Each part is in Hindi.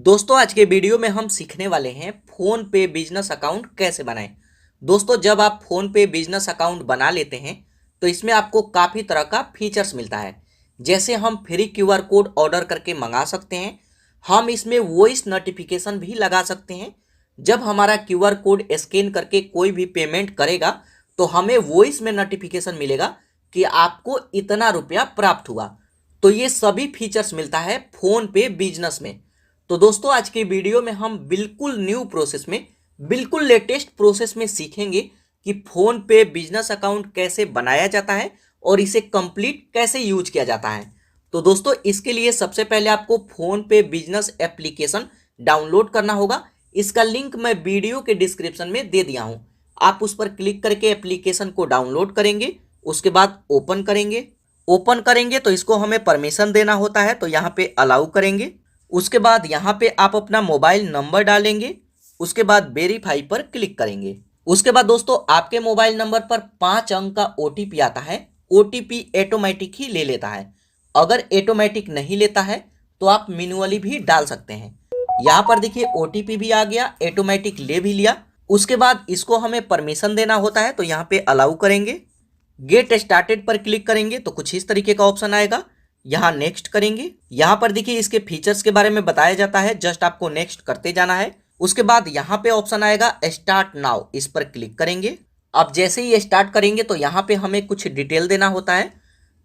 दोस्तों आज के वीडियो में हम सीखने वाले हैं फोन पे बिजनेस अकाउंट कैसे बनाएं। दोस्तों जब आप फोन पे बिजनेस अकाउंट बना लेते हैं तो इसमें आपको काफ़ी तरह का फीचर्स मिलता है। जैसे हम फ्री क्यूआर कोड ऑर्डर करके मंगा सकते हैं, हम इसमें वॉइस नोटिफिकेशन भी लगा सकते हैं। जब हमारा क्यूआर कोड स्कैन करके कोई भी पेमेंट करेगा तो हमें वॉइस में नोटिफिकेशन मिलेगा कि आपको इतना रुपया प्राप्त हुआ। तो ये सभी फीचर्स मिलता है फोन पे बिजनेस में। तो दोस्तों आज की वीडियो में हम बिल्कुल न्यू प्रोसेस में, बिल्कुल लेटेस्ट प्रोसेस में सीखेंगे कि फोन पे बिजनेस अकाउंट कैसे बनाया जाता है और इसे कंप्लीट कैसे यूज किया जाता है। तो दोस्तों इसके लिए सबसे पहले आपको फोन पे बिजनेस एप्लीकेशन डाउनलोड करना होगा। इसका लिंक मैं वीडियो के डिस्क्रिप्शन में दे दिया हूँ। आप उस पर क्लिक करके एप्लीकेशन को डाउनलोड करेंगे, उसके बाद ओपन करेंगे। ओपन करेंगे तो इसको हमें परमिशन देना होता है, तो यहाँ पे अलाउ करेंगे। उसके बाद यहाँ पे आप अपना मोबाइल नंबर डालेंगे, उसके बाद वेरीफाई पर क्लिक करेंगे। उसके बाद दोस्तों आपके मोबाइल नंबर पर 5 अंक का ओटीपी आता है। ओटीपी ऑटोमेटिक ही ले लेता है। अगर ऑटोमेटिक नहीं लेता है तो आप मैन्युअली भी डाल सकते हैं। यहाँ पर देखिए ओटीपी भी आ गया, ऑटोमेटिक ले भी लिया। उसके बाद इसको हमें परमिशन देना होता है, तो यहाँ पे अलाउ करेंगे। गेट स्टार्टेड पर क्लिक करेंगे तो कुछ इस तरीके का ऑप्शन आएगा। यहाँ नेक्स्ट करेंगे। यहाँ पर देखिए इसके फीचर्स के बारे में बताया जाता है, जस्ट आपको नेक्स्ट करते जाना है। उसके बाद यहाँ पे ऑप्शन आएगा स्टार्ट नाउ, इस पर क्लिक करेंगे। अब जैसे ही स्टार्ट करेंगे तो यहाँ पे हमें कुछ डिटेल देना होता है।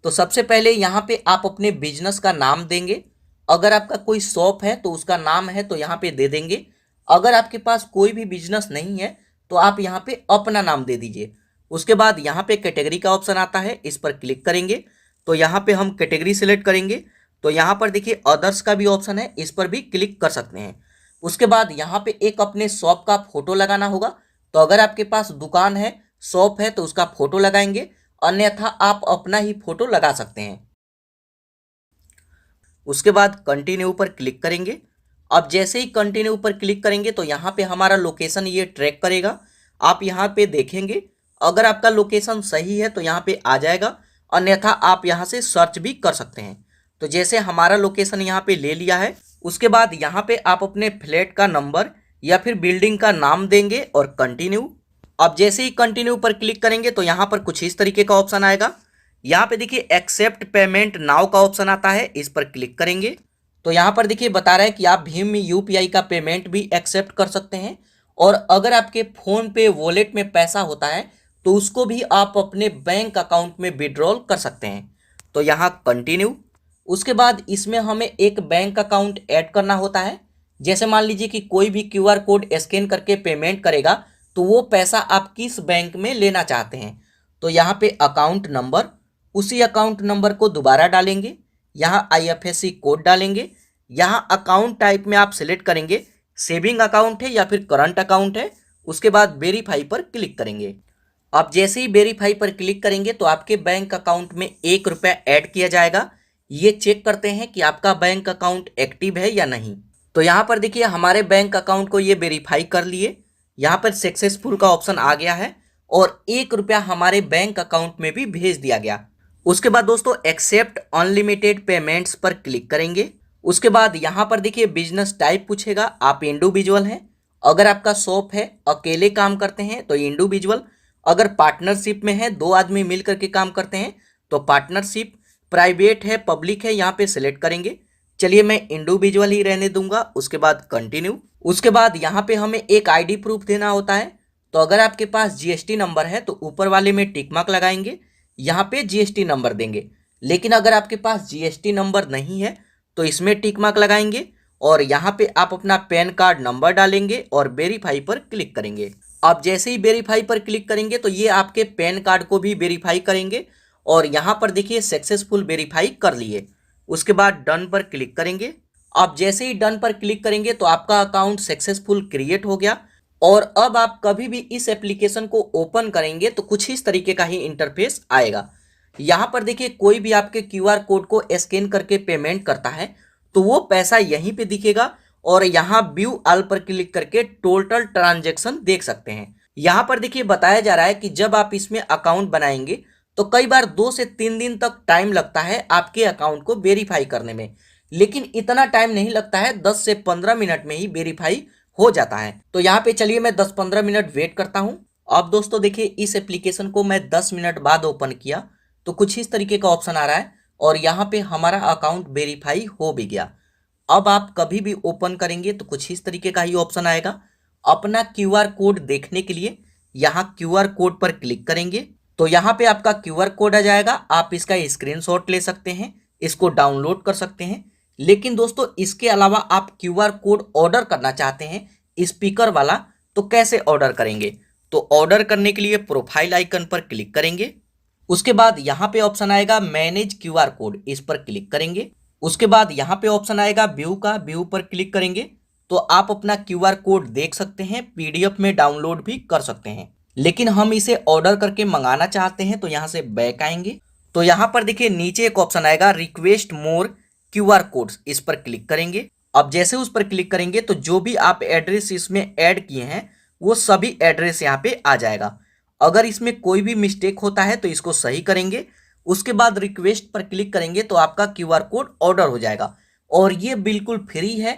तो सबसे पहले यहाँ पे आप अपने बिजनेस का नाम देंगे। अगर आपका कोई शॉप है तो उसका नाम है तो यहाँ पे दे देंगे। अगर आपके पास कोई भी बिजनेस नहीं है तो आप यहाँ पे अपना नाम दे दीजिए। उसके बाद यहाँ पे कैटेगरी का ऑप्शन आता है, इस पर क्लिक करेंगे तो यहाँ पे हम कैटेगरी सिलेक्ट करेंगे। तो यहाँ पर देखिए अदर्स का भी ऑप्शन है, इस पर भी क्लिक कर सकते हैं। उसके बाद यहाँ पे एक अपने शॉप का फोटो लगाना होगा। तो अगर आपके पास दुकान है, शॉप है तो उसका फोटो लगाएंगे, अन्यथा आप अपना ही फोटो लगा सकते हैं। उसके बाद कंटिन्यू पर क्लिक करेंगे। अब जैसे ही कंटिन्यू पर क्लिक करेंगे तो यहाँ पे हमारा लोकेशन ये ट्रैक करेगा। आप यहाँ पे देखेंगे अगर आपका लोकेशन सही है तो यहाँ पे आ जाएगा, अन्यथा आप यहाँ से सर्च भी कर सकते हैं। तो जैसे हमारा लोकेशन यहाँ पे ले लिया है, उसके बाद यहाँ पे आप अपने फ्लैट का नंबर या फिर बिल्डिंग का नाम देंगे और कंटिन्यू। अब जैसे ही कंटिन्यू पर क्लिक करेंगे तो यहाँ पर कुछ इस तरीके का ऑप्शन आएगा। यहाँ पे देखिए एक्सेप्ट पेमेंट नाउ का ऑप्शन आता है, इस पर क्लिक करेंगे। तो यहाँ पर देखिए बता रहा है कि आप भीम यूपीआई का पेमेंट भी एक्सेप्ट कर सकते हैं, और अगर आपके फोन पे वॉलेट में पैसा होता है तो उसको भी आप अपने बैंक अकाउंट में विड्रॉल कर सकते हैं। तो यहाँ कंटिन्यू। उसके बाद इसमें हमें एक बैंक अकाउंट ऐड करना होता है। जैसे मान लीजिए कि कोई भी क्यूआर कोड स्कैन करके पेमेंट करेगा तो वो पैसा आप किस बैंक में लेना चाहते हैं। तो यहाँ पे अकाउंट नंबर, उसी अकाउंट नंबर को दोबारा डालेंगे। यहाँ आईएफएससी कोड डालेंगे। यहाँ अकाउंट टाइप में आप सिलेक्ट करेंगे सेविंग अकाउंट है या फिर करंट अकाउंट है। उसके बाद वेरीफाई पर क्लिक करेंगे। आप जैसे ही वेरीफाई पर क्लिक करेंगे तो आपके बैंक अकाउंट में 1 रुपया ऐड किया जाएगा। ये चेक करते हैं कि आपका बैंक अकाउंट एक्टिव है या नहीं। तो यहाँ पर देखिए हमारे बैंक अकाउंट को ये वेरीफाई कर लिए। यहाँ पर सक्सेसफुल का ऑप्शन आ गया है और 1 रुपया हमारे बैंक अकाउंट में भी भेज दिया गया। उसके बाद दोस्तों एक्सेप्ट अनलिमिटेड पेमेंट्स पर क्लिक करेंगे। उसके बाद यहाँ पर देखिए बिजनेस टाइप पूछेगा, आप इंडिविजुअल हैं। अगर आपका शॉप है, अकेले काम करते हैं तो इंडिविजुअल। अगर पार्टनरशिप में है, 2 आदमी मिल करके काम करते हैं तो पार्टनरशिप। प्राइवेट है, पब्लिक है, यहाँ पे सिलेक्ट करेंगे। चलिए मैं इंडिविजुअल ही रहने दूंगा। उसके बाद कंटिन्यू। उसके बाद यहाँ पे हमें एक आईडी प्रूफ देना होता है। तो अगर आपके पास जीएसटी नंबर है तो ऊपर वाले में टिक मार्क लगाएंगे, यहाँ पे जीएसटी नंबर देंगे। लेकिन अगर आपके पास जीएसटी नंबर नहीं है तो इसमें टिक मार्क लगाएंगे और यहाँ पे आप अपना पैन कार्ड नंबर डालेंगे और वेरीफाई पर क्लिक करेंगे। आप जैसे ही वेरीफाई पर क्लिक करेंगे तो ये आपके पैन कार्ड को भी वेरीफाई करेंगे और यहाँ पर देखिए सक्सेसफुल वेरीफाई कर लिए। उसके बाद डन पर क्लिक करेंगे। आप जैसे ही डन पर क्लिक करेंगे तो आपका अकाउंट सक्सेसफुल क्रिएट हो गया। और अब आप कभी भी इस एप्लीकेशन को ओपन करेंगे तो कुछ इस तरीके का ही इंटरफेस आएगा। यहाँ पर देखिए कोई भी आपके क्यूआर कोड को स्कैन करके पेमेंट करता है तो वो पैसा यहीं पे दिखेगा और यहाँ व्यू ऑल पर क्लिक करके टोटल ट्रांजैक्शन देख सकते हैं। यहाँ पर देखिए बताया जा रहा है कि जब आप इसमें अकाउंट बनाएंगे तो कई बार 2 से 3 दिन तक टाइम लगता है आपके अकाउंट को वेरीफाई करने में। लेकिन इतना टाइम नहीं लगता है, 10 से 15 मिनट में ही वेरीफाई हो जाता है। तो यहाँ पे चलिए मैं 10-15 मिनट वेट करता हूँ। अब दोस्तों देखिए, इस एप्लीकेशन को मैं 10 मिनट बाद ओपन किया तो कुछ इस तरीके का ऑप्शन आ रहा है और यहाँ पे हमारा अकाउंट वेरीफाई हो भी गया। अब आप कभी भी ओपन करेंगे तो कुछ इस तरीके का ही ऑप्शन आएगा। अपना क्यूआर कोड देखने के लिए यहाँ क्यूआर कोड पर क्लिक करेंगे तो यहाँ पे आपका क्यूआर कोड आ जाएगा। आप इसका स्क्रीनशॉट ले सकते हैं, इसको डाउनलोड कर सकते हैं। लेकिन दोस्तों इसके अलावा आप क्यूआर कोड ऑर्डर करना चाहते हैं स्पीकर वाला, तो कैसे ऑर्डर करेंगे? तो ऑर्डर करने के लिए प्रोफाइल आइकन पर क्लिक करेंगे। उसके बाद यहाँ पे ऑप्शन आएगा मैनेज क्यूआर कोड, इस पर क्लिक करेंगे। उसके बाद यहाँ पे ऑप्शन आएगा व्यू का, व्यू पर क्लिक करेंगे तो आप अपना क्यूआर कोड देख सकते हैं, पीडीएफ में डाउनलोड भी कर सकते हैं। लेकिन हम इसे ऑर्डर करके मंगाना चाहते हैं तो यहाँ से बैक आएंगे तो यहाँ पर देखिए नीचे एक ऑप्शन आएगा रिक्वेस्ट मोर क्यूआर कोड्स, इस पर क्लिक करेंगे। अब जैसे उस पर क्लिक करेंगे तो जो भी आप एड्रेस इसमें ऐड किए हैं वो सभी एड्रेस यहाँ पे आ जाएगा। अगर इसमें कोई भी मिस्टेक होता है तो इसको सही करेंगे। उसके बाद रिक्वेस्ट पर क्लिक करेंगे तो आपका क्यूआर कोड ऑर्डर हो जाएगा और ये बिल्कुल फ्री है,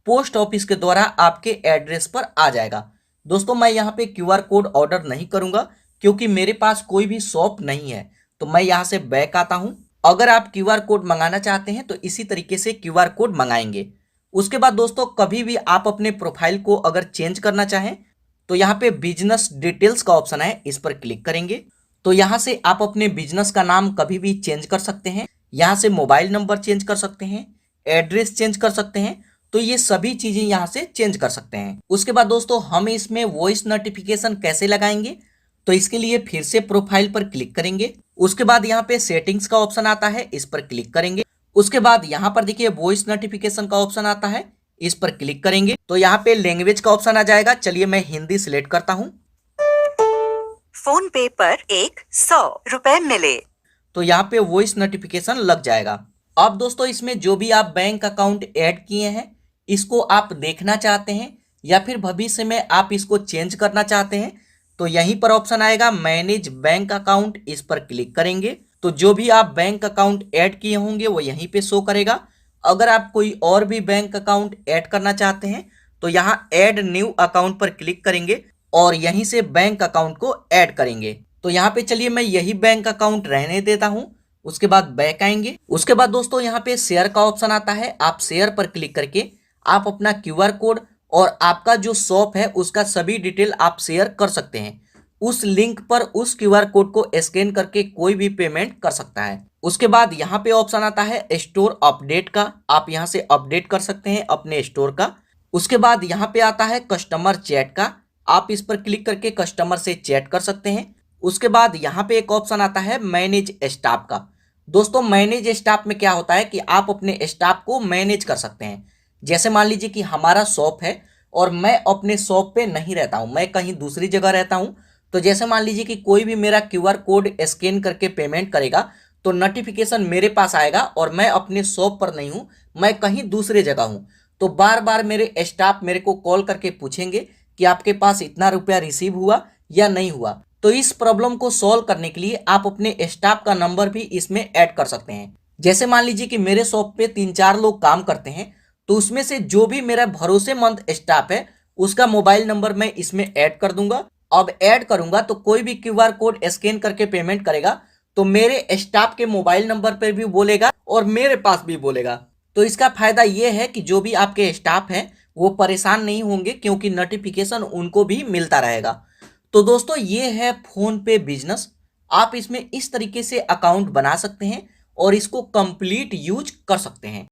पोस्ट ऑफिस के द्वारा आपके एड्रेस पर आ जाएगा। दोस्तों मैं यहाँ पे क्यूआर कोड ऑर्डर नहीं करूंगा क्योंकि मेरे पास कोई भी शॉप नहीं है, तो मैं यहाँ से बैक आता हूँ। अगर आप क्यूआर कोड मंगाना चाहते हैं तो इसी तरीके से क्यूआर कोड मंगाएंगे। उसके बाद दोस्तों कभी भी आप अपने प्रोफाइल को अगर चेंज करना चाहें तो यहाँ पे बिजनेस डिटेल्स का ऑप्शन है, इस पर क्लिक करेंगे तो यहाँ से आप अपने बिजनेस का नाम कभी भी चेंज कर सकते हैं। यहाँ से मोबाइल नंबर चेंज कर सकते हैं, एड्रेस चेंज कर सकते हैं, तो ये सभी चीजें यहाँ से चेंज कर सकते हैं। उसके बाद दोस्तों हम इसमें वॉइस नोटिफिकेशन कैसे लगाएंगे? तो इसके लिए फिर से प्रोफाइल पर क्लिक करेंगे। उसके बाद यहाँ पे सेटिंग्स का ऑप्शन आता है, इस पर क्लिक करेंगे। उसके बाद यहाँ पर देखिए वॉइस नोटिफिकेशन का ऑप्शन आता है, इस पर क्लिक करेंगे तो यहाँ पे लैंग्वेज का ऑप्शन आ जाएगा। चलिए मैं हिंदी सिलेक्ट करता हूँ। फोन पे पर 100 रुपए मिले, तो यहाँ पे वॉइस नोटिफिकेशन लग जाएगा। अब दोस्तों इसमें जो भी आप बैंक अकाउंट ऐड किए हैं इसको आप देखना चाहते हैं या फिर भविष्य में आप इसको चेंज करना चाहते हैं तो यहीं पर ऑप्शन आएगा मैनेज बैंक अकाउंट, इस पर क्लिक करेंगे तो जो भी आप बैंक अकाउंट ऐड किए होंगे वो यहीं पे शो करेगा। अगर आप कोई और भी बैंक अकाउंट ऐड करना चाहते हैं तो यहाँ ऐड न्यू अकाउंट पर क्लिक करेंगे और यहीं से बैंक अकाउंट को ऐड करेंगे। तो यहाँ पे चलिए मैं यही बैंक अकाउंट रहने देता हूँ। उसके बाद बैक आएंगे। उसके बाद दोस्तों यहाँ पे शेयर का ऑप्शन आता है, आप शेयर पर क्लिक करके आप अपना क्यूआर कोड और आपका जो शॉप है उसका सभी डिटेल आप शेयर कर सकते हैं। उस लिंक पर उस क्यूआर कोड को स्कैन करके कोई भी पेमेंट कर सकता है। उसके बाद यहाँ पे ऑप्शन आता है स्टोर अपडेट का, आप यहाँ से अपडेट कर सकते हैं अपने स्टोर का। उसके बाद यहाँ पे आता है कस्टमर चैट का, आप इस पर क्लिक करके कस्टमर से चैट कर सकते हैं। उसके बाद यहाँ पे एक ऑप्शन आता है मैनेज स्टाफ का। दोस्तों मैनेज स्टाफ में क्या होता है कि आप अपने स्टाफ को मैनेज कर सकते हैं। जैसे मान लीजिए कि हमारा शॉप है और मैं अपने शॉप पे नहीं रहता हूँ, मैं कहीं दूसरी जगह रहता हूँ। तो जैसे मान लीजिए कि कोई भी मेरा क्यूआर कोड स्कैन करके पेमेंट करेगा तो नोटिफिकेशन मेरे पास आएगा और मैं अपने शॉप पर नहीं हूँ, मैं कहीं दूसरे जगह हूँ। तो बार बार मेरे स्टाफ मेरे को कॉल करके पूछेंगे कि आपके पास इतना रुपया रिसीव हुआ या नहीं हुआ। तो इस प्रॉब्लम को सॉल्व करने के लिए आप अपने स्टाफ का नंबर भी इसमें ऐड कर सकते हैं। जैसे मान लीजिए कि मेरे शॉप पे 3-4 लोग काम करते हैं तो उसमें से जो भी मेरा भरोसेमंद स्टाफ है उसका मोबाइल नंबर मैं इसमें ऐड कर दूंगा। अब ऐड करूंगा तो कोई भी क्यूआर कोड स्कैन करके पेमेंट करेगा तो मेरे स्टाफ के मोबाइल नंबर पर भी बोलेगा और मेरे पास भी बोलेगा। तो इसका फायदा ये है कि जो भी आपके स्टाफ हैं वो परेशान नहीं होंगे क्योंकि नोटिफिकेशन उनको भी मिलता रहेगा। तो दोस्तों ये है फोन पे बिजनेस। आप इसमें इस तरीके से अकाउंट बना सकते हैं और इसको कंप्लीट यूज कर सकते हैं।